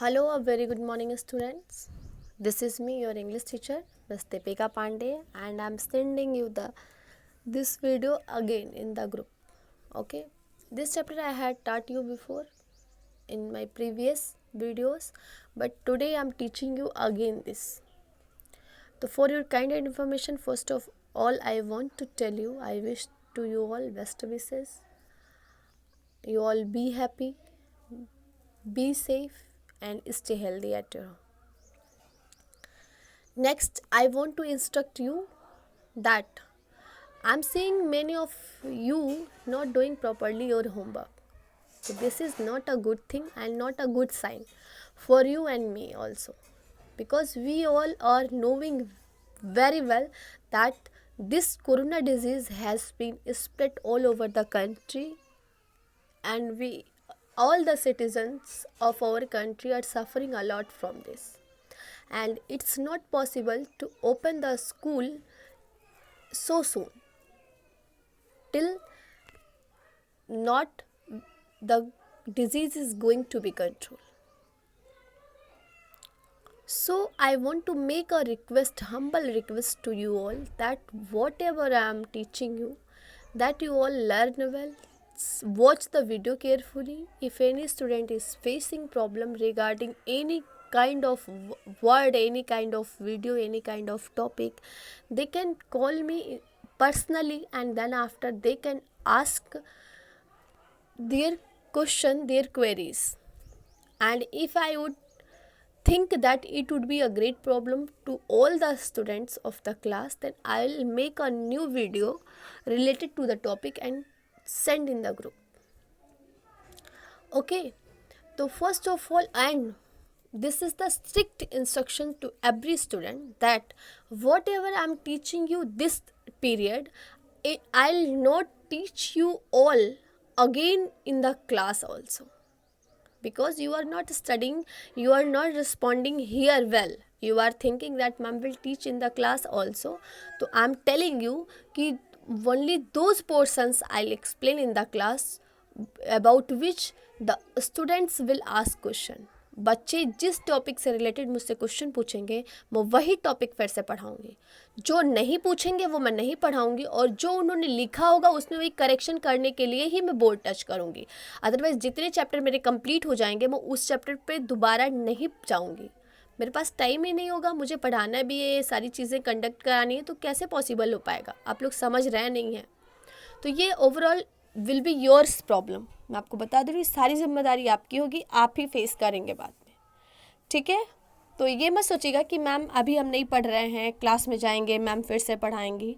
Hello, a very good morning, students. This is me, your English teacher, Ms. Deepika Pandey, and I'm sending you this video again in the group. Okay, this chapter I had taught you before in my previous videos, but today I'm teaching you again this. So, for your kind information, first of all, I want to tell you I wish to you all best wishes. You all be happy, be safe, and stay healthy at your home. Next, I want to instruct you that I'm seeing many of you not doing properly your homework. So this is not a good thing and not a good sign for you and me also, because we all are knowing very well that this corona disease has been spread all over the country, and we all the citizens of our country are suffering a lot from this, and it's not possible to open the school so soon till not the disease is going to be controlled. So I want to make a request, humble request to you all, that whatever I am teaching you, that you all learn well, watch the video carefully. If any student is facing problem regarding any kind of word, any kind of video, any kind of topic, they can call me personally, and then after they can ask their question, their queries. And if I would think that it would be a great problem to all the students of the class, then I'll make a new video related to the topic and send in the group. Okay, so first of all, and this is the strict instruction to every student, that whatever I'm teaching you this period, I'll not teach you all again in the class also, because you are not studying, you are not responding here well. You are thinking that ma'am will teach in the class also. So I'm telling you कि only those portions I'll explain in the class about which the students will ask question. बच्चे जिस topic से related मुझसे question पूछेंगे मैं वही topic फिर से पढ़ाऊँगी, जो नहीं पूछेंगे वो मैं नहीं पढ़ाऊँगी, और जो उन्होंने लिखा होगा उसमें वही करेक्शन करने के लिए ही मैं बोर्ड टच करूँगी. अदरवाइज़ जितने चैप्टर मेरे कंप्लीट हो जाएंगे मैं उस चैप्टर पे दोबारा नहीं जाऊँगी. मेरे पास टाइम ही नहीं होगा, मुझे पढ़ाना भी है, सारी चीज़ें कंडक्ट करानी है, तो कैसे पॉसिबल हो पाएगा. आप लोग समझ रहे नहीं हैं. तो ये overall will be yours problem. मैं आपको बता दे रही हूँ, सारी जिम्मेदारी आपकी होगी, आप ही फेस करेंगे बाद में. ठीक है, तो ये मत सोचिएगा कि मैम अभी हम नहीं पढ़ रहे हैं, क्लास में जाएंगे मैम फिर से पढ़ाएंगी.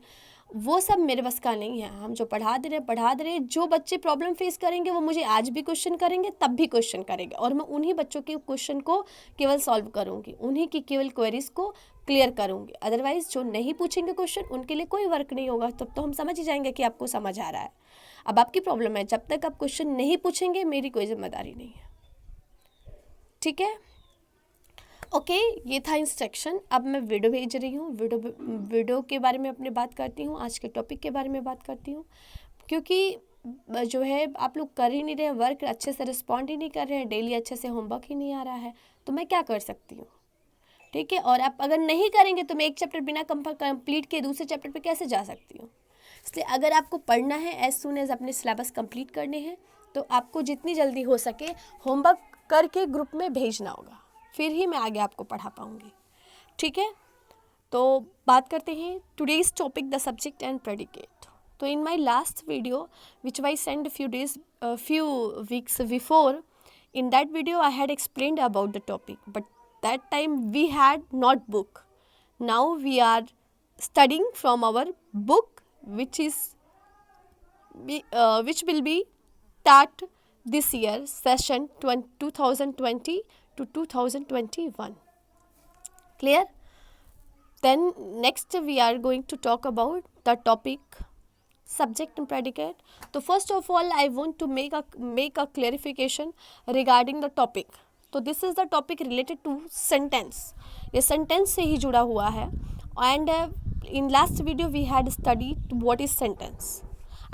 वो सब मेरे बस का नहीं है. हम जो पढ़ा दे रहे हैं. जो बच्चे प्रॉब्लम फेस करेंगे वो मुझे आज भी क्वेश्चन करेंगे, तब भी क्वेश्चन करेंगे, और मैं उन्हीं बच्चों के क्वेश्चन को केवल सॉल्व करूँगी, उन्हीं की केवल क्वेरीज को क्लियर करूँगी. अदरवाइज जो नहीं पूछेंगे क्वेश्चन उनके लिए कोई वर्क नहीं होगा. तब तो हम समझ ही जाएंगे कि आपको समझ आ रहा है. अब आपकी प्रॉब्लम है, जब तक आप क्वेश्चन नहीं पूछेंगे मेरी कोई जिम्मेदारी नहीं है. ठीक है, ओके, ये था इंस्ट्रक्शन. अब मैं वीडियो भेज रही हूँ. वीडियो के बारे में अपने बात करती हूँ, आज के टॉपिक के बारे में बात करती हूँ, क्योंकि जो है आप लोग कर ही नहीं रहे, वर्क अच्छे से रिस्पॉन्ड ही नहीं कर रहे हैं, डेली अच्छे से होमवर्क ही नहीं आ रहा है, तो मैं क्या कर सकती हूँ. ठीक है, और आप अगर नहीं करेंगे तो मैं एक चैप्टर बिना कंप्लीट के दूसरे चैप्टर पे कैसे जा सकती हूँ. इसलिए अगर आपको पढ़ना है, एज सुन एज अपने सिलेबस कंप्लीट करने हैं, तो आपको जितनी जल्दी हो सके होमवर्क करके ग्रुप में भेजना होगा, फिर ही मैं आगे आपको पढ़ा पाऊँगी. ठीक है, तो बात करते हैं today's topic, the subject and predicate. तो in my last video which I send few weeks before, in that video I had explained about the topic, but that time we had not book. Now we are studying from our book, which will be start this year, session 2020 to 2021. Clear? Then next we are going to talk about the topic subject and predicate. So first of all I want to make a clarification regarding the topic. तो this is the topic related to sentence. ये sentence से ही जुड़ा हुआ है. And in last video we had studied what is sentence,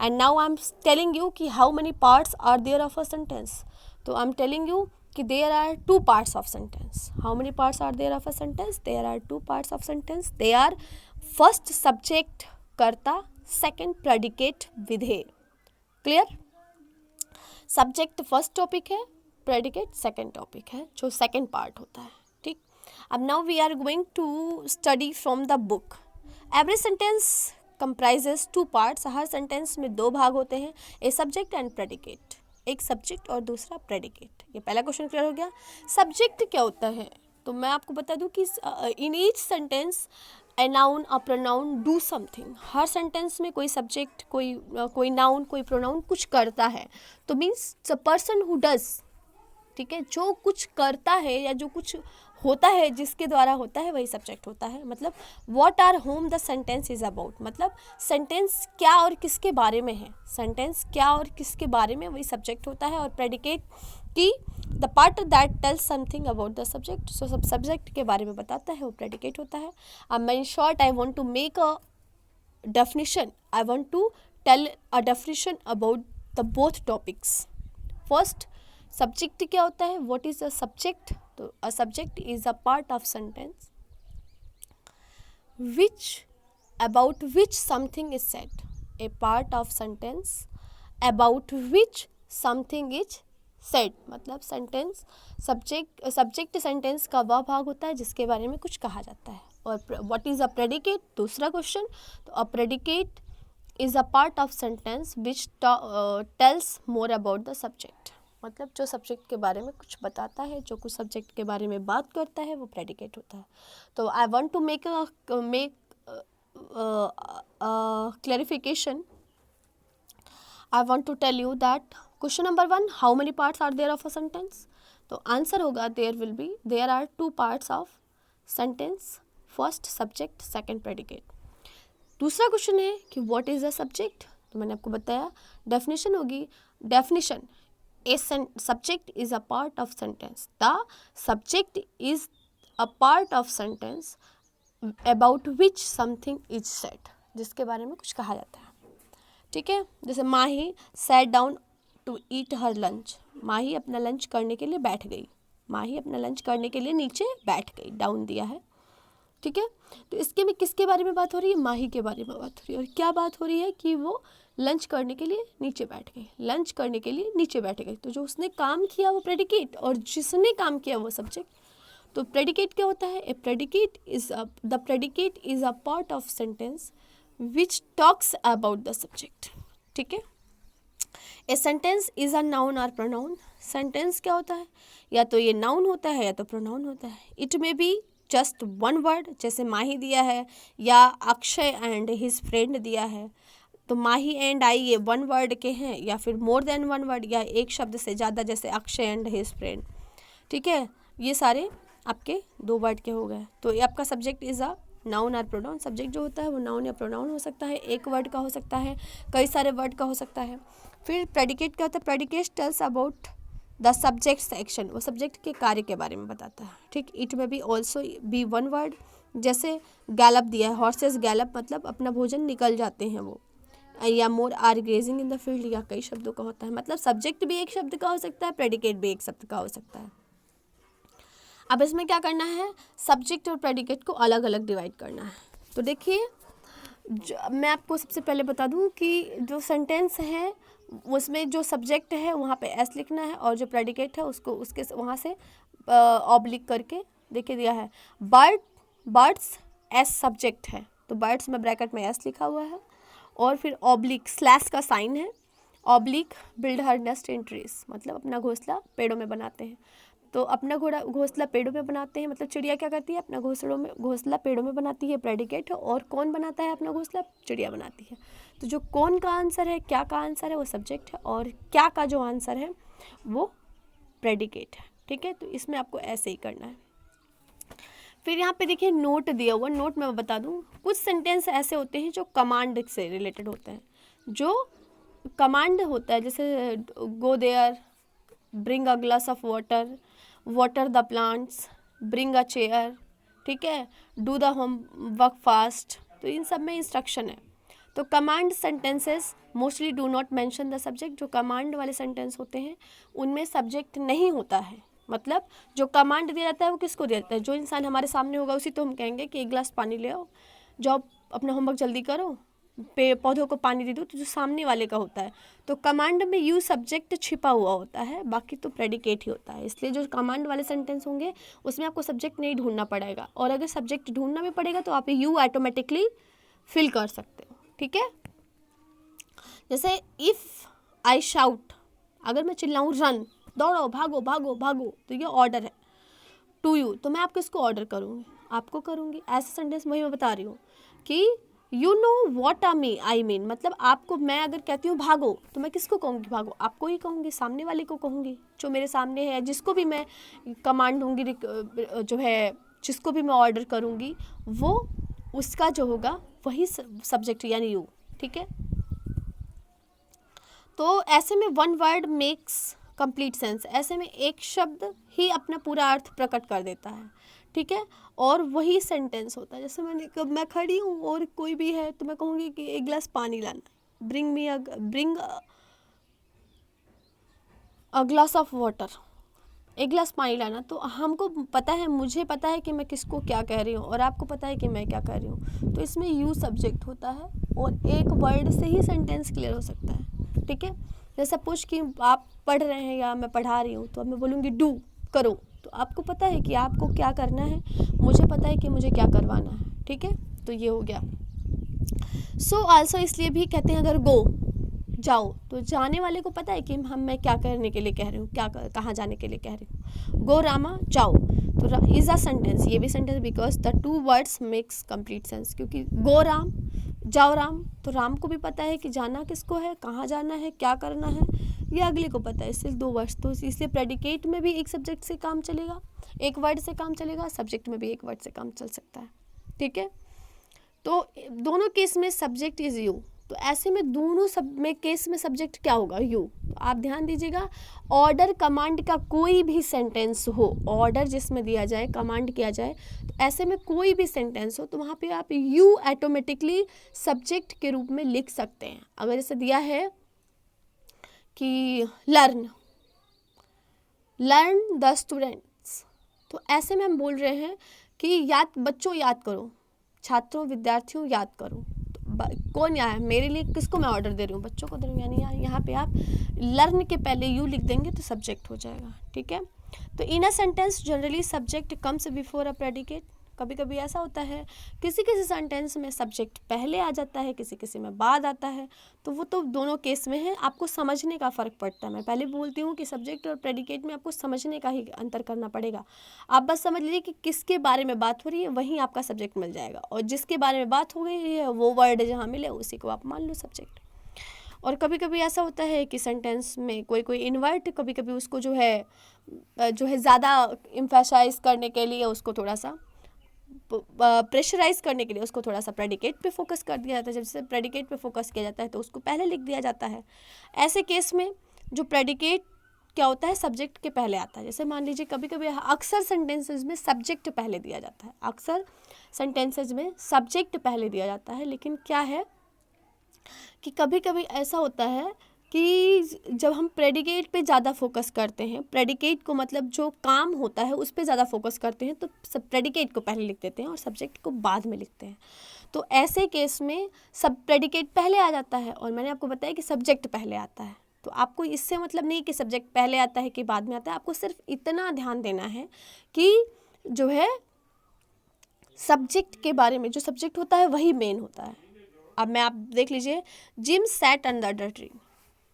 and now I am telling you कि how many parts are there of a sentence. तो I am telling you कि there are two parts of sentence. How many parts are there of a sentence? There are two parts of sentence. They are first subject कर्ता, second predicate विधेय. Clear? Subject first topic है, predicate second topic है, जो second part होता है. ठीक. अब now we are going to study from the book. Every sentence comprises two parts. हर सेंटेंस में दो भाग होते हैं, ए सब्जेक्ट एंड प्रेडिकेट. एक सब्जेक्ट और दूसरा प्रेडिकेट. ये पहला क्वेश्चन क्लियर हो गया. सब्जेक्ट क्या होता है? तो मैं आपको बता दूं कि in each sentence a noun a pronoun do something. Her sentence में कोई सब्जेक्ट, कोई नाउन, कोई प्रोनाउन कुछ करता है. तो means the person who does. ठीक है, जो कुछ करता है या जो कुछ होता है, जिसके द्वारा होता है, वही सब्जेक्ट होता है. मतलब what are whom the sentence is about. मतलब सेंटेंस क्या और किसके बारे में है. सेंटेंस क्या और किसके बारे में, वही सब्जेक्ट होता है. और प्रेडिकेट की the part that tells something about the subject. So सब सब्जेक्ट के बारे में बताता है, वो प्रेडिकेट होता है. अब मैं in short I want to make a definition. I want to tell a definition about the both topics. First, subject क्या होता है? What is a subject? तो a subject is a part of sentence which about which something is said. A part of sentence about which something is said. मतलब sentence subject sentence का वह भाग होता है जिसके बारे में कुछ कहा जाता है. और व्हाट इज अ प्रेडिकेट? दूसरा क्वेश्चन. तो a predicate is a part of sentence which tells more about the subject. मतलब जो सब्जेक्ट के बारे में कुछ बताता है, जो कुछ सब्जेक्ट के बारे में बात करता है, वो प्रेडिकेट होता है. तो I want to make clarification. I want to tell you that question number 1, how many parts are there of a sentence? तो आंसर होगा there are two parts of sentence, first subject, second predicate. दूसरा question है कि what is a subject? तो मैंने आपको बताया definition होगी. Definition, a subject is a part of sentence. The subject is a part of sentence about which something is said. जिसके बारे में कुछ कहा जाता है. ठीक है, जैसे Mahi sat down to eat her lunch. Mahi अपना लंच करने के लिए बैठ गई. माही अपना लंच करने के लिए नीचे बैठ गई, डाउन दिया है. ठीक है, तो इसके में किसके बारे में बात हो रही है? माही के बारे में बात हो रही है. और क्या बात हो रही है कि वो लंच करने के लिए नीचे बैठ गई. लंच करने के लिए नीचे बैठ गई. तो जो उसने काम किया वो प्रेडिकेट, और जिसने काम किया वो सब्जेक्ट. तो प्रेडिकेट क्या होता है? The predicate is a part of sentence which talks about the subject. ठीक है. A sentence is a noun और प्रोनाउन. सेंटेंस क्या होता है? या तो ये नाउन होता है या तो प्रोनाउन होता है. It may be just one word, जैसे माही दिया है या अक्षय एंड हिज फ्रेंड दिया है. तो माही एंड आई ये वन वर्ड के हैं, या फिर मोर देन वन वर्ड, या एक शब्द से ज़्यादा, जैसे अक्षय एंड हिज फ्रेंड. ठीक है, ये सारे आपके दो वर्ड के हो गए. तो ये आपका सब्जेक्ट इज़ अ नाउन और प्रोनाउन. सब्जेक्ट जो होता है वो नाउन या प्रोनाउन हो सकता है, एक वर्ड का हो सकता है, कई सारे वर्ड का हो सकता है. फिर प्रेडिकेट क्या होता है? Predicate tells about the subjects action. वो सब्जेक्ट के कार्य के बारे में बताता है. ठीक. It may be also be one word, जैसे गैलप दिया है, हॉर्सेस गैलप, मतलब अपना भोजन निकल जाते हैं वो. या more are grazing in the field, या कई शब्दों का होता है. मतलब सब्जेक्ट भी एक शब्द का हो सकता है, प्रेडिकेट भी एक शब्द का हो सकता है. अब इसमें क्या करना है? सब्जेक्ट और प्रेडिकेट को अलग अलग डिवाइड करना है. तो देखिए, मैं आपको सबसे पहले बता दूं कि जो सेंटेंस है उसमें जो सब्जेक्ट है वहाँ पे एस लिखना है, और जो प्रेडिकेट है उसको उसके वहाँ से ऑब्लिक करके देखिए दिया है. बर्ड्स एस सब्जेक्ट है, तो बर्ड्स में ब्रैकेट में एस लिखा हुआ है, और फिर ऑब्लिक स्लैश का साइन है. ऑब्लिक बिल्ड हर नेस्ट इन ट्रीज, मतलब अपना घोंसला पेड़ों में बनाते हैं. तो अपना घोंसला पेड़ों में बनाते हैं, मतलब चिड़िया क्या करती है? अपना घोंसला पेड़ों में बनाती है, प्रेडिकेट है. और कौन बनाता है अपना घोंसला? चिड़िया बनाती है. तो जो कौन का आंसर है, क्या का आंसर है, वो सब्जेक्ट है, और क्या का जो आंसर है वो प्रेडिकेट है. ठीक है, तो इसमें आपको ऐसे ही करना है. फिर यहाँ पे देखिए नोट दिया हुआ. नोट मैं बता दूँ, कुछ सेंटेंस ऐसे होते हैं जो कमांड से रिलेटेड होते हैं. जो कमांड होता है, जैसे go there, bring a glass of water, water the plants, bring a chair. ठीक है, do the homework fast. तो इन सब में इंस्ट्रक्शन है. तो command sentences mostly do not mention the subject. जो कमांड वाले सेंटेंस होते हैं उनमें सब्जेक्ट नहीं होता है. मतलब जो कमांड दिया जाता है वो किसको दिया जाता है? जो इंसान हमारे सामने होगा उसी तो हम कहेंगे कि एक गिलास पानी ले आओ, जाओ अपना होमवर्क जल्दी करो, पौधों को पानी दे दो, तो जो सामने वाले का होता है। तो कमांड में यू सब्जेक्ट छिपा हुआ होता है, बाकी तो प्रेडिकेट ही होता है। इसलिए जो कमांड वाले सेंटेंस होंगे उसमें आपको सब्जेक्ट नहीं ढूंढना पड़ेगा, और अगर सब्जेक्ट ढूंढना भी पड़ेगा तो आप यू ऑटोमेटिकली फिल कर सकते हो। ठीक है, जैसे इफ़ आई शाउट, अगर मैं चिल्लाऊँ रन, दौड़ो, भागो भागो भागो, तो ये ऑर्डर है टू यू, तो मैं आपको इसको ऑर्डर करूँगी, आपको करूँगी। ऐसे सेंटेंस वही मैं बता रही हूँ कि you know what I mean, मतलब आपको, मैं अगर कहती हूँ भागो तो मैं किसको कहूँगी भागो? आपको ही कहूँगी, सामने वाले को कहूँगी जो मेरे सामने है, जिसको भी मैं कमांड दूँगी, जो है जिसको भी मैं ऑर्डर करूँगी, वो उसका जो होगा वही सब्जेक्ट यानी यू। ठीक है, तो ऐसे में one word makes complete sense, ऐसे में एक शब्द ही अपना पूरा अर्थ प्रकट कर देता है। ठीक है, और वही सेंटेंस होता है। जैसे मैं खड़ी हूँ और कोई भी है तो मैं कहूँगी कि एक गिलास पानी लाना, bring a glass of water, एक गिलास पानी लाना। तो हमको पता है, मुझे पता है कि मैं किसको क्या कह रही हूँ, और आपको पता है कि मैं क्या कह रही हूँ, तो इसमें यू सब्जेक्ट होता है, और एक वर्ड से ही सेंटेंस क्लियर हो सकता है। ठीक है, जैसे सपोज कि आप पढ़ रहे हैं या मैं पढ़ा रही हूँ, तो अब मैं बोलूँगी डू, करो, तो आपको पता है कि आपको क्या करना है, मुझे पता है कि मुझे क्या करवाना है। ठीक है, तो ये हो गया। सो आल्सो इसलिए भी कहते हैं अगर गो, जाओ, तो जाने वाले को पता है कि मैं क्या करने के लिए कह रही हूँ, कहाँ जाने के लिए कह रही हूँ। गो रामा, जाओ, तो इज अ सेंटेंस, ये भी sentence, because the two words makes complete sense, क्योंकि गो राम, जाओ राम, तो राम को भी पता है कि जाना किसको है, कहाँ जाना है, क्या करना है, ये अगले को पता है, इसलिए दो वर्ड्स। तो इसलिए प्रेडिकेट में भी एक सब्जेक्ट से काम चलेगा, एक वर्ड से काम चलेगा, सब्जेक्ट में भी एक वर्ड से काम चल सकता है। ठीक है, तो दोनों केस में सब्जेक्ट इज यू, तो ऐसे में दोनों में केस में सब्जेक्ट क्या होगा, यू। तो आप ध्यान दीजिएगा, ऑर्डर कमांड का कोई भी सेंटेंस हो, ऑर्डर जिसमें दिया जाए, कमांड किया जाए, तो ऐसे में कोई भी सेंटेंस हो तो वहाँ पे आप यू ऑटोमेटिकली सब्जेक्ट के रूप में लिख सकते हैं। अगर जैसे दिया है कि लर्न द स्टूडेंट्स, तो ऐसे में हम बोल रहे हैं कि बच्चों याद करो, छात्रों विद्यार्थियों याद करो। तो कौन यहाँ है मेरे लिए, किसको मैं ऑर्डर दे रही हूँ, बच्चों को दे रही हूँ, यानी यहाँ पे आप लर्न के पहले यू लिख देंगे तो सब्जेक्ट हो जाएगा। ठीक है, तो in a sentence generally subject comes before a predicate. कभी कभी ऐसा होता है किसी किसी सेंटेंस में सब्जेक्ट पहले आ जाता है, किसी किसी में बाद आता है, तो वो तो दोनों केस में है, आपको समझने का फ़र्क पड़ता है। मैं पहले बोलती हूँ कि सब्जेक्ट और प्रेडिकेट में आपको समझने का ही अंतर करना पड़ेगा। आप बस समझ लीजिए कि किसके बारे में बात हो रही है, वहीं आपका सब्जेक्ट मिल जाएगा, और जिसके बारे में बात हो गई है वो वर्ड जहाँ मिले उसी को आप मान लो सब्जेक्ट। और कभी कभी ऐसा होता है कि सेंटेंस में कोई इन्वर्ट, कभी कभी उसको जो है ज़्यादा इम्फेसाइज करने के लिए, उसको थोड़ा सा प्रेशराइज करने के लिए उसको थोड़ा सा प्रेडिकेट पे फोकस कर दिया जाता है। जैसे प्रेडिकेट पे फोकस किया जाता है तो उसको पहले लिख दिया जाता है। ऐसे केस में जो प्रेडिकेट क्या होता है, सब्जेक्ट के पहले आता है। जैसे मान लीजिए कभी कभी अक्सर सेंटेंसेज में सब्जेक्ट पहले दिया जाता है, अक्सर सेंटेंसेज में सब्जेक्ट पहले दिया जाता है, लेकिन क्या है कि कभी कभी ऐसा होता है कि जब हम प्रेडिकेट पे ज़्यादा फोकस करते हैं, प्रेडिकेट को मतलब जो काम होता है उस पे ज़्यादा फोकस करते हैं, तो सब प्रेडिकेट को पहले लिख देते हैं और सब्जेक्ट को बाद में लिखते हैं। तो ऐसे केस में सब प्रेडिकेट पहले आ जाता है, और मैंने आपको बताया कि सब्जेक्ट पहले आता है। तो आपको इससे मतलब नहीं कि सब्जेक्ट पहले आता है कि बाद में आता है, आपको सिर्फ इतना ध्यान देना है कि जो है सब्जेक्ट के बारे में, जो सब्जेक्ट होता है वही मेन होता है। अब आप देख लीजिए, gym sat under the tree.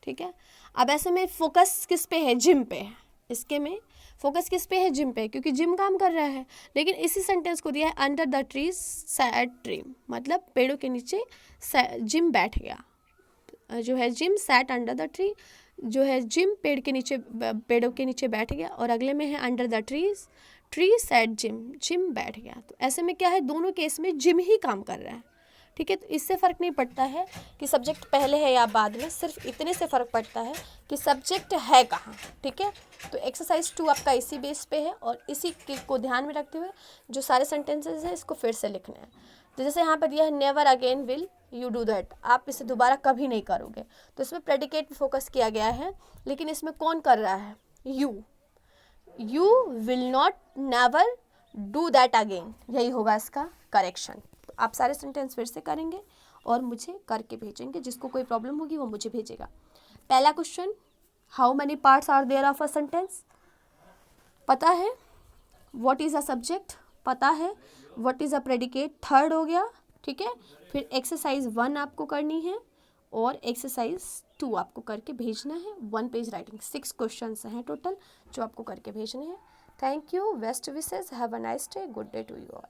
ठीक है, अब ऐसे में फोकस किस पे है, जिम पे है। इसके में फोकस किस पे है, जिम पे, क्योंकि जिम काम कर रहा है। लेकिन इसी सेंटेंस को दिया है under the tree sat tree, मतलब पेड़ों के नीचे जिम बैठ गया। जो है Jim sat under the tree, जो है जिम पेड़ों के नीचे बैठ गया, और अगले में है under the tree sat Jim बैठ गया। तो ऐसे में क्या है, दोनों केस में जिम ही काम कर रहा है। ठीक है, तो इससे फ़र्क नहीं पड़ता है कि सब्जेक्ट पहले है या बाद में, सिर्फ इतने से फ़र्क पड़ता है कि सब्जेक्ट है कहाँ। ठीक है, तो एक्सरसाइज 2 आपका इसी बेस पे है, और इसी को ध्यान में रखते हुए जो सारे सेंटेंसेस हैं इसको फिर से लिखना है। तो जैसे यहाँ पर दिया है never again will you do that, आप इसे दोबारा कभी नहीं करोगे, तो इसमें प्रेडिकेट पे फोकस किया गया है, लेकिन इसमें कौन कर रहा है, you. You will not never do that again, यही होगा इसका करेक्शन। तो आप सारे सेंटेंस फिर से करेंगे और मुझे करके भेजेंगे, जिसको कोई प्रॉब्लम होगी वो मुझे भेजेगा। पहला question, how many parts are there of a sentence, पता है। व्हाट इज़ अ सब्जेक्ट, पता है। What is a predicate, third हो गया, ठीक है। फिर एक्सरसाइज 1 आपको करनी है और एक्सरसाइज 2 आपको करके भेजना है। 1 पेज राइटिंग, 6 क्वेश्चन हैं टोटल जो आपको करके भेजने हैं। Thank you, best wishes, have a nice day, good day to you all.